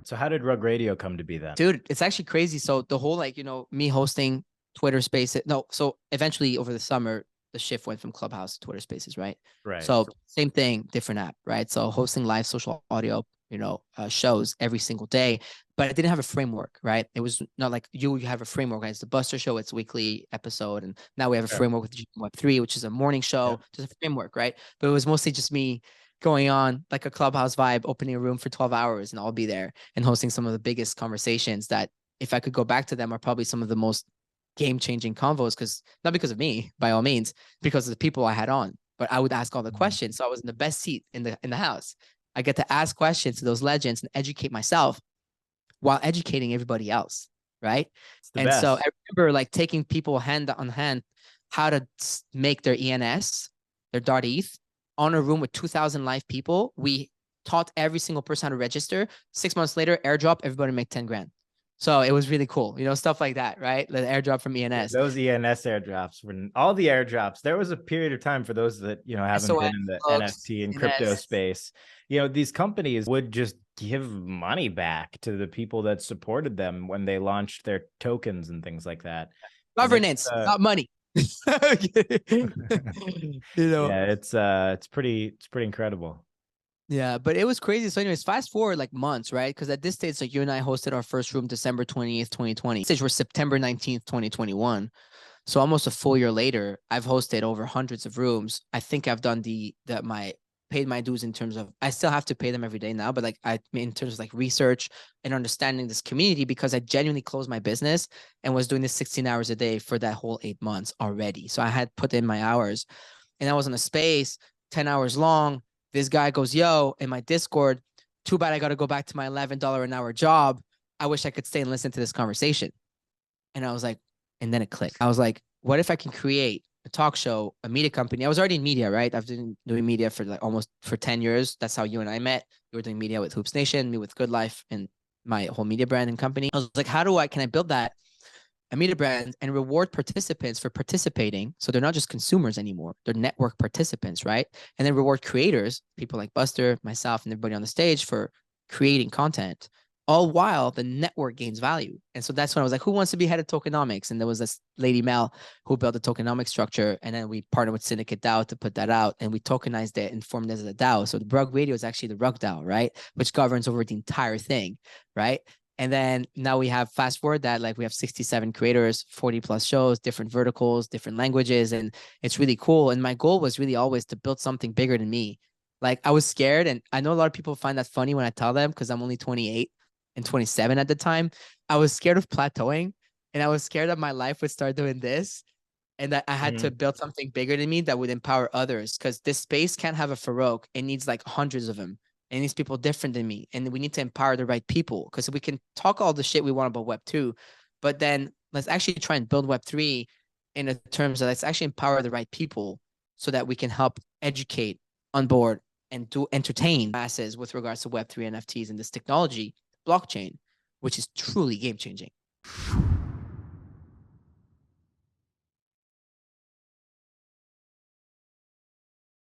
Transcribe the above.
So how did Rug Radio come to be then? Dude, it's actually crazy. So the whole like, me hosting Twitter Spaces. No, so eventually over the summer, the shift went from Clubhouse to Twitter Spaces, right? Right. So same thing, different app, right? So hosting live social audio, shows every single day, but I didn't have a framework, right? It was not like you have a framework. Right? It's the Buster Show, it's weekly episode, and now we have a Sure. framework with Web3, which is a morning Yeah. show, just a framework, right? But it was mostly just me going on like a Clubhouse vibe, opening a room for 12 hours, and I'll be there and hosting some of the biggest conversations that, if I could go back to them, are probably some of the most game-changing convos, because not because of me, by all means, because of the people I had on. But I would ask all the questions. So I was in the best seat in the house. I get to ask questions to those legends and educate myself while educating everybody else. Right. It's the And so I best. remember like taking people hand on hand how to make their ENS, their Dart ETH, on a room with 2,000 live people. We taught every single person how to register. 6 months later, airdrop, everybody make 10 grand. So it was really cool, stuff like that, right? The airdrop from Yeah, ENS. those ENS airdrops, when all the airdrops, there was a period of time for those that, haven't SOS, been in the Looks, NFT and crypto ENS. space. These companies would just give money back to the people that supported them when they launched their tokens and things like that. And Governance, not money. you know, yeah, it's pretty incredible. Yeah, but it was crazy. So, anyways, fast forward like months, right? Because at this stage, like you and I hosted our first room December 20th, 2020. Stage we're September 19th, 2021. So almost a full year later, I've hosted over hundreds of rooms. I think I've done my paid my dues in terms of, I still have to pay them every day now, but like in terms of like research and understanding this community, because I genuinely closed my business and was doing this 16 hours a day for that whole 8 months already. So I had put in my hours, and I was in a space 10 hours long. This guy goes, yo, in my Discord, too bad I got to go back to my $11 an hour job. I wish I could stay and listen to this conversation. And I was like, and then it clicked. I was like, what if I can create a talk show, a media company? I was already in media, right? I've been doing media for like almost for 10 years. That's how you and I met. You were doing media with Hoops Nation, me with Good Life, and my whole media brand and company. I was like, can I build that? A media brand and reward participants for participating. So they're not just consumers anymore. They're network participants, right? And then reward creators, people like Buster, myself, and everybody on the stage for creating content, all while the network gains value. And so that's when I was like, who wants to be head of tokenomics? And there was this lady, Mel, who built the tokenomics structure. And then we partnered with Syndicate DAO to put that out. And we tokenized it and formed it as a DAO. So the Rug Radio is actually the Rug DAO, right? Which governs over the entire thing, right? And then now we have fast forward that, like we have 67 creators, 40 plus shows, different verticals, different languages. And it's really cool. And my goal was really always to build something bigger than me. Like I was scared. And I know a lot of people find that funny when I tell them, because I'm only 28 and 27 at the time. I was scared of plateauing, and I was scared that my life would start doing this, and that I had to build something bigger than me that would empower others. Because this space can't have a Farokh. It needs like hundreds of them. And these people different than me. And we need to empower the right people, because we can talk all the shit we want about Web2, but then let's actually try and build Web3 in the terms of let's actually empower the right people so that we can help educate, on board, and do entertain masses with regards to Web3, NFTs, and this technology, blockchain, which is truly game changing.